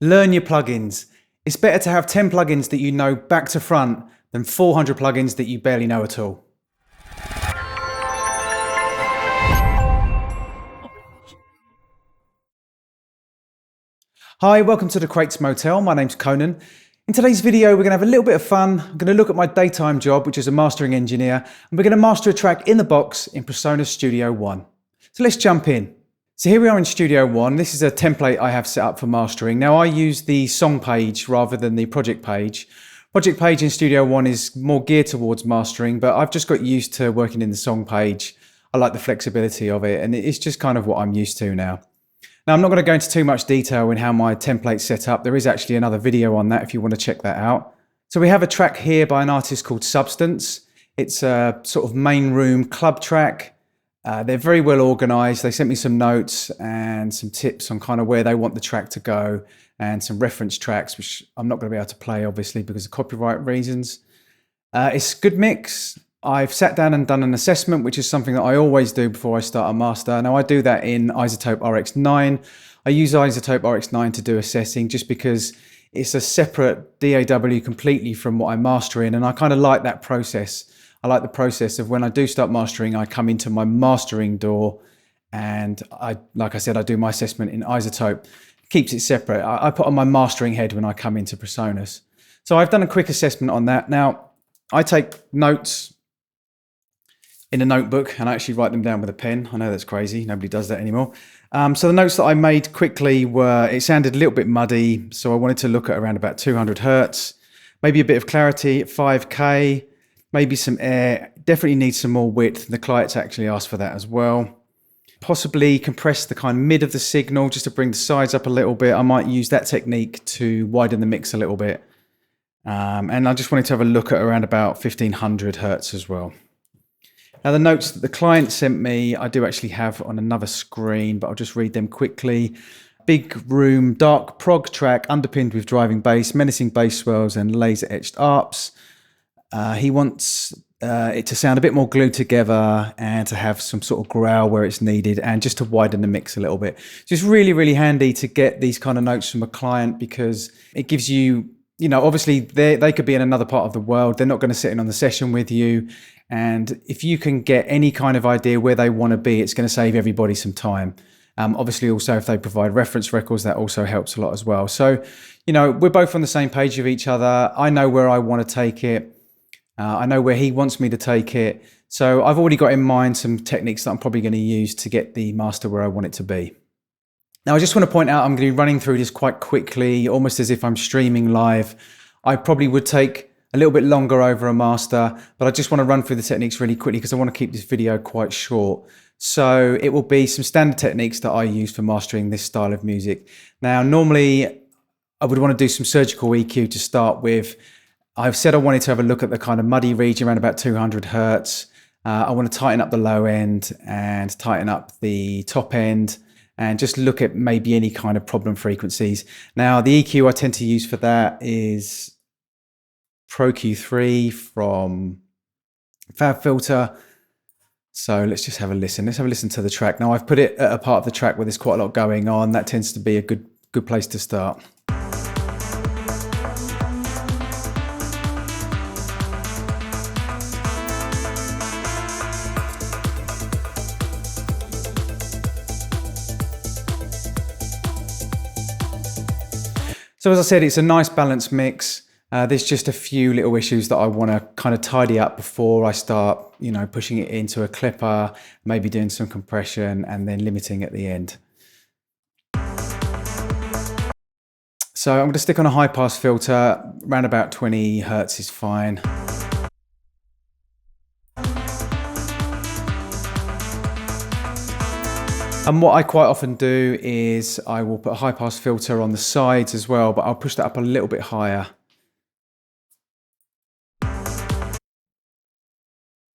Learn your plugins. It's better to have 10 plugins that you know back to front than 400 plugins that you barely know at all. Hi, welcome to the Crates Motel. My name's Conan. In today's video, we're going to have a little bit of fun. I'm going to look at my daytime job, which is a mastering engineer, and we're going to master a track in the box in Presonus Studio One. So let's jump in. So here we are in Studio One. This is a template I have set up for mastering. Now I use the song page rather than the project page. Project page in Studio One is more geared towards mastering, but I've just got used to working in the song page. I like the flexibility of it, and it's just kind of what I'm used to now. Now I'm not going to go into too much detail in how my template's set up. There is actually another video on that if you want to check that out. So we have a track here by an artist called Substance. It's a sort of main room club track. They're very well organized. They sent me some notes and some tips on kind of where they want the track to go and some reference tracks, which I'm not going to be able to play obviously because of copyright reasons. It's a good mix. I've sat down and done an assessment, which is something that I always do before I start a master. Now I do that in iZotope RX9. I use iZotope RX9 to do assessing just because it's a separate DAW completely from what I master in, and I kind of like that process. I like the process of when I do start mastering, I come into my mastering door and like I said, I do my assessment in iZotope. It keeps it separate. I put on my mastering head when I come into Presonus. So I've done a quick assessment on that. Now I take notes in a notebook and I actually write them down with a pen. I know that's crazy. Nobody does that anymore. So the notes that I made quickly were, it sounded a little bit muddy. So I wanted to look at around about 200 Hertz, maybe a bit of clarity at 5K, maybe some air, definitely needs some more width. The clients actually asked for that as well. Possibly compress the kind of mid of the signal just to bring the sides up a little bit. I might use that technique to widen the mix a little bit. And I just wanted to have a look at around about 1500 Hertz as well. Now the notes that the client sent me, I do actually have on another screen, but I'll just read them quickly. Big room, dark prog track underpinned with driving bass, menacing bass swells and laser etched arps. He wants it to sound a bit more glued together and to have some sort of growl where it's needed and just to widen the mix a little bit. So it's really, really handy to get these kind of notes from a client because it gives you, you know, obviously they could be in another part of the world. They're not going to sit in on the session with you. And if you can get any kind of idea where they want to be, it's going to save everybody some time. Obviously, also, if they provide reference records, that also helps a lot as well. So, you know, we're both on the same page with each other. I know where I want to take it. I know where he wants me to take it. So I've already got in mind some techniques that I'm probably going to use to get the master where I want it to be. Now, I just want to point out, I'm going to be running through this quite quickly, almost as if I'm streaming live. I probably would take a little bit longer over a master, but I just want to run through the techniques really quickly because I want to keep this video quite short. So it will be some standard techniques that I use for mastering this style of music. Now, normally I would want to do some surgical EQ to start with. I've said I wanted to have a look at the kind of muddy region around about 200 Hertz. I want to tighten up the low end and tighten up the top end and just look at maybe any kind of problem frequencies. Now, the EQ I tend to use for that is Pro Q3 from Fabfilter. So let's just have a listen. Let's have a listen to the track. Now, I've put it at a part of the track where there's quite a lot going on. That tends to be a good place to start. So as I said, it's a nice balanced mix. There's just a few little issues that I want to kind of tidy up before I start, you know, pushing it into a clipper, maybe doing some compression and then limiting at the end. So I'm going to stick on a high pass filter, around about 20 Hertz is fine. And what I quite often do is I will put a high pass filter on the sides as well, but I'll push that up a little bit higher.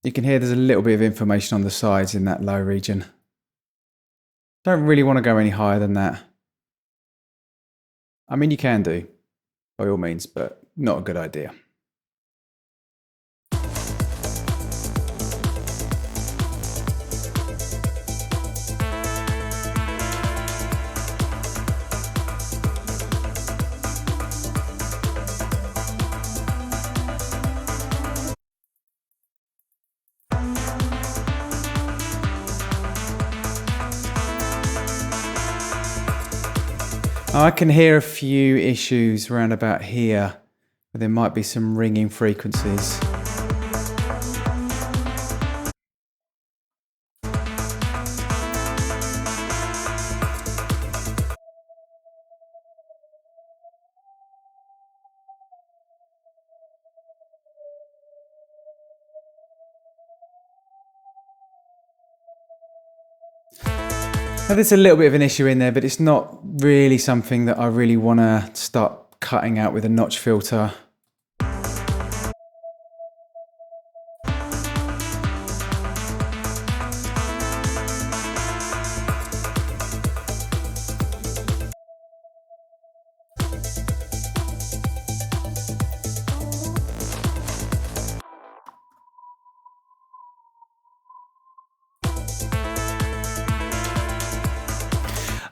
You can hear there's a little bit of information on the sides in that low region. Don't really want to go any higher than that. I mean, you can do, by all means, but not a good idea. I can hear a few issues around about here, but there might be some ringing frequencies. Now there's a little bit of an issue in there, but it's not really something that I really want to start cutting out with a notch filter.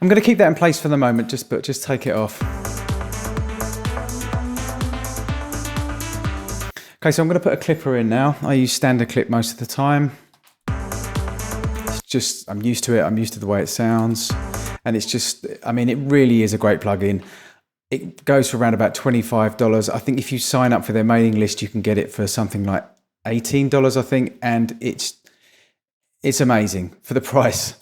I'm going to keep that in place for the moment, just take it off. Okay, so I'm going to put a clipper in now. I use standard clip most of the time. It's just, I'm used to it. I'm used to the way it sounds. And it's just, I mean, it really is a great plugin. It goes for around about $25. I think if you sign up for their mailing list, you can get it for something like $18, I think. And it's amazing for the price.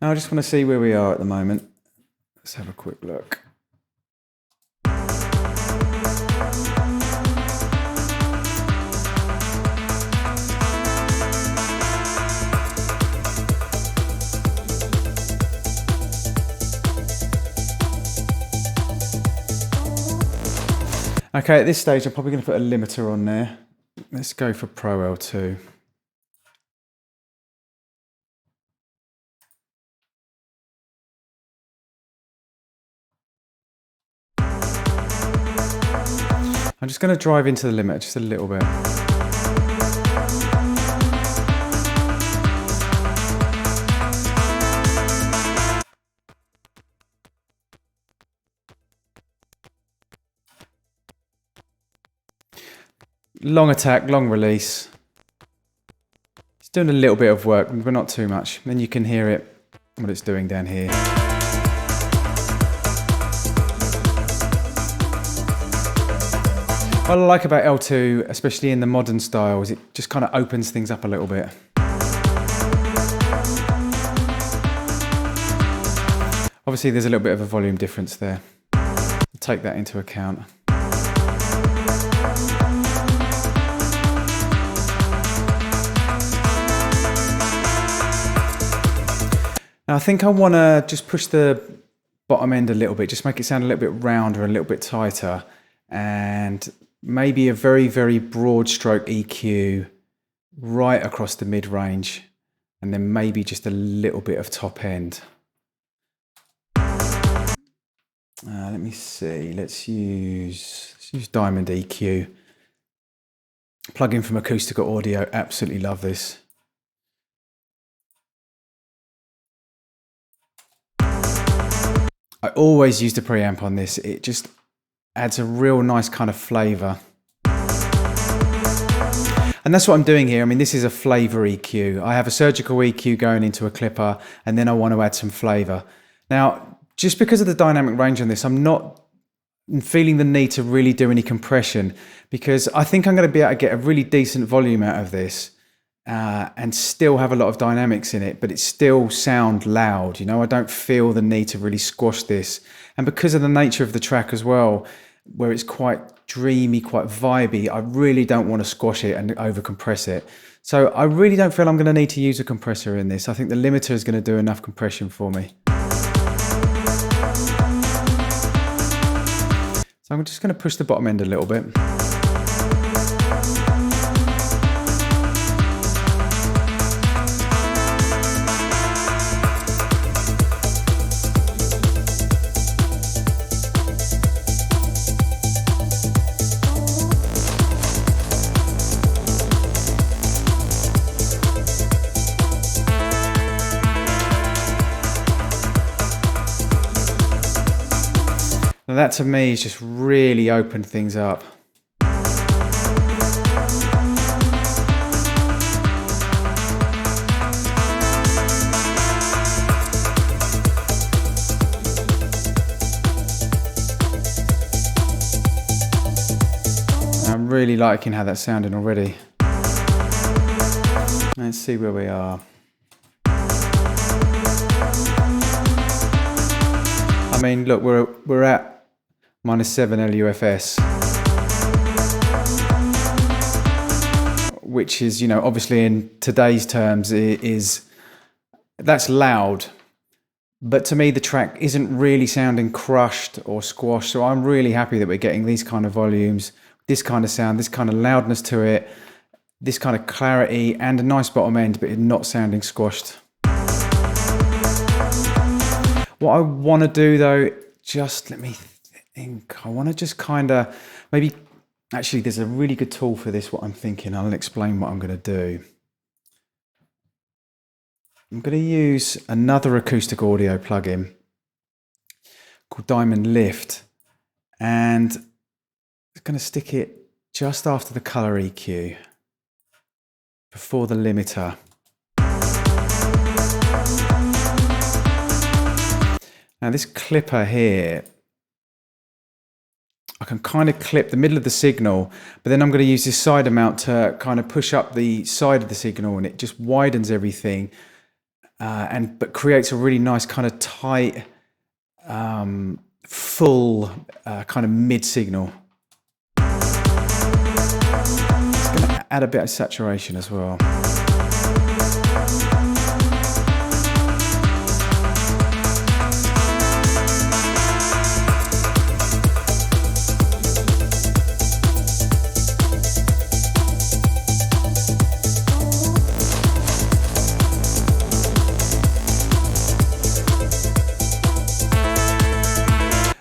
Now I just want to see where we are at the moment. Let's have a quick look. Okay, at this stage I'm probably going to put a limiter on there. Let's go for Pro L2. I'm just going to drive into the limit just a little bit. Long attack, long release. It's doing a little bit of work, but not too much. Then you can hear it, what it's doing down here. What I like about L2, especially in the modern style, is it just kind of opens things up a little bit. Obviously there's a little bit of a volume difference there. Take that into account. Now I think I want to just push the bottom end a little bit, just make it sound a little bit rounder, a little bit tighter, and maybe a very, very broad stroke EQ right across the mid-range, and then maybe just a little bit of top end. Let me see, let's use Diamond EQ. Plug in from Acustica Audio, absolutely love this. I always use the preamp on this, it just adds a real nice kind of flavour. And that's what I'm doing here. I mean, this is a flavour EQ. I have a surgical EQ going into a clipper, and then I want to add some flavour. Now, just because of the dynamic range on this, I'm not feeling the need to really do any compression, because I think I'm going to be able to get a really decent volume out of this and still have a lot of dynamics in it, but it still sound loud. You know, I don't feel the need to really squash this. And because of the nature of the track as well, where it's quite dreamy, quite vibey, I really don't want to squash it and over compress it. So I really don't feel I'm going to need to use a compressor in this. I think the limiter is going to do enough compression for me. So I'm just going to push the bottom end a little bit. So that to me has just really opened things up. I'm really liking how that's sounding already. Let's see where we are. I mean, look, we're at -7 LUFS, which is, you know, obviously in today's terms that's loud. But to me, the track isn't really sounding crushed or squashed. So I'm really happy that we're getting these kind of volumes, this kind of sound, this kind of loudness to it, this kind of clarity, and a nice bottom end, but not sounding squashed. What I want to do though, just let me think. I want to just kind of maybe, actually there's a really good tool for this, what I'm thinking. I'll explain what I'm going to do. I'm going to use another acoustic audio plugin called Diamond Lift, and I'm going to stick it just after the color EQ, before the limiter. Now this clipper here, I can kind of clip the middle of the signal, but then I'm going to use this side mount to kind of push up the side of the signal, and it just widens everything, but creates a really nice kind of tight, full kind of mid signal. It's going to add a bit of saturation as well.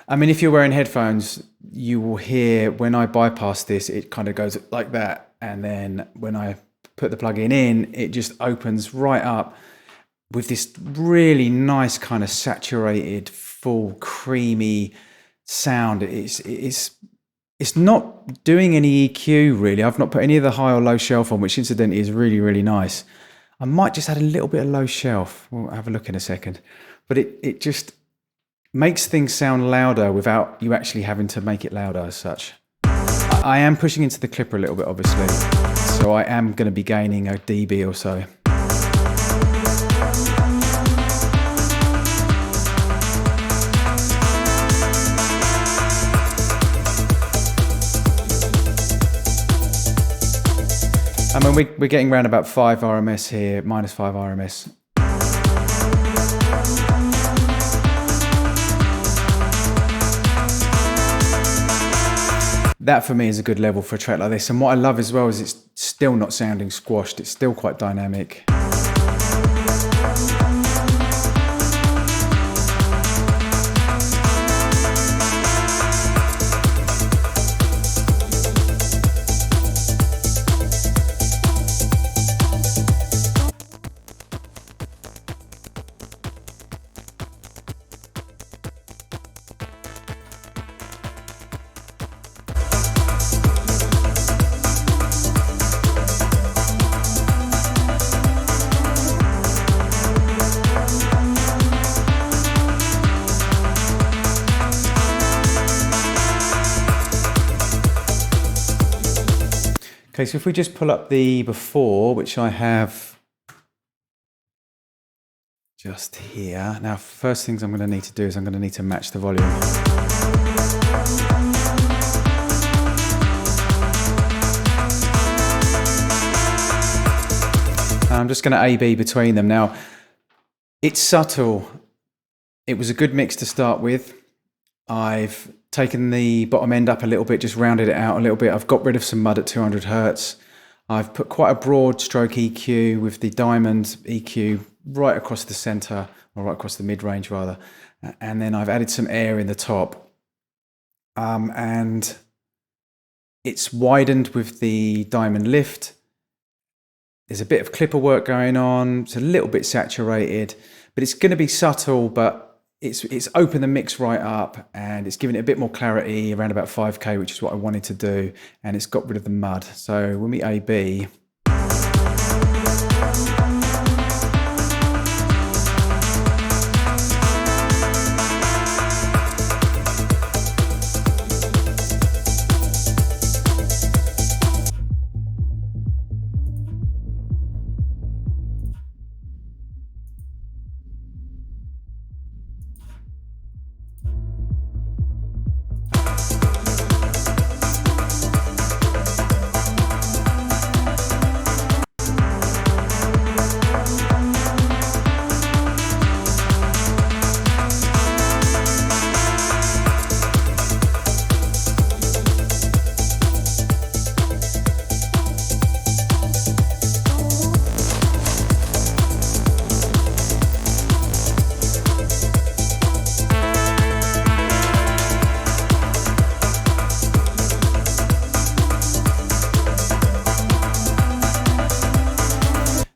I mean, if you're wearing headphones, you will hear when I bypass this, it kind of goes like that. And then when I put the plugin in, it just opens right up with this really nice kind of saturated, full, creamy sound. It's not doing any EQ really. I've not put any of the high or low shelf on, which incidentally is really, really nice. I might just add a little bit of low shelf. We'll have a look in a second. But it just makes things sound louder without you actually having to make it louder as such. I am pushing into the clipper a little bit, obviously, so I am going to be gaining a dB or so. I mean, we're getting around about 5 RMS here, -5 RMS. That for me is a good level for a track like this. And what I love as well is it's still not sounding squashed. It's still quite dynamic. Okay, so if we just pull up the before, which I have just here. Now, first things I'm going to need to do is I'm going to need to match the volume. And I'm just going to A/B between them. Now, it's subtle. It was a good mix to start with. I've taken the bottom end up a little bit, just rounded it out a little bit. I've got rid of some mud at 200 Hertz. I've put quite a broad stroke EQ with the diamond EQ right across the center, or right across the mid-range rather. And then I've added some air in the top. And it's widened with the diamond lift. There's a bit of clipper work going on. It's a little bit saturated, but it's going to be subtle, but it's opened the mix right up, and it's given it a bit more clarity around about 5K, which is what I wanted to do, and it's got rid of the mud. So when we A/B,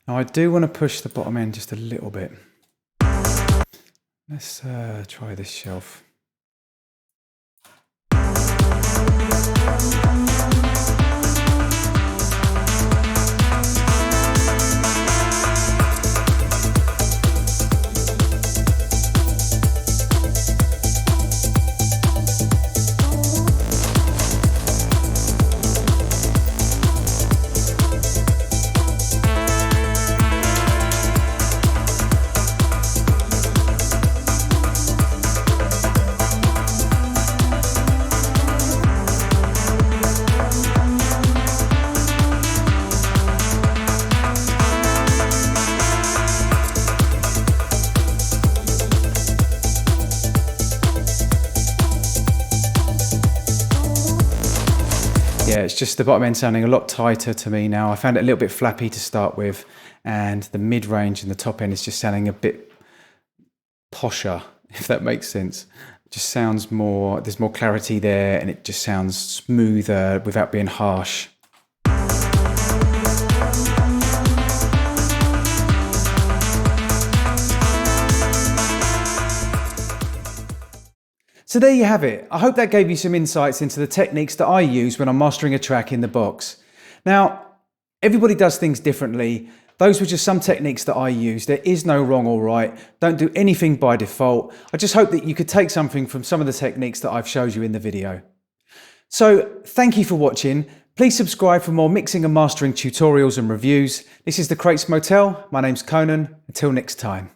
I do want to push the bottom end just a little bit. Let's try this shelf. Yeah, it's just the bottom end sounding a lot tighter to me now. I found it a little bit flappy to start with, and the mid-range and the top end is just sounding a bit posher, if that makes sense. It just sounds more, there's more clarity there, and it just sounds smoother without being harsh. So there you have it. I hope that gave you some insights into the techniques that I use when I'm mastering a track in the box. Now, everybody does things differently. Those were just some techniques that I use. There is no wrong or right. Don't do anything by default. I just hope that you could take something from some of the techniques that I've showed you in the video. So thank you for watching. Please subscribe for more mixing and mastering tutorials and reviews. This is the Crates Motel. My name's Conan. Until next time.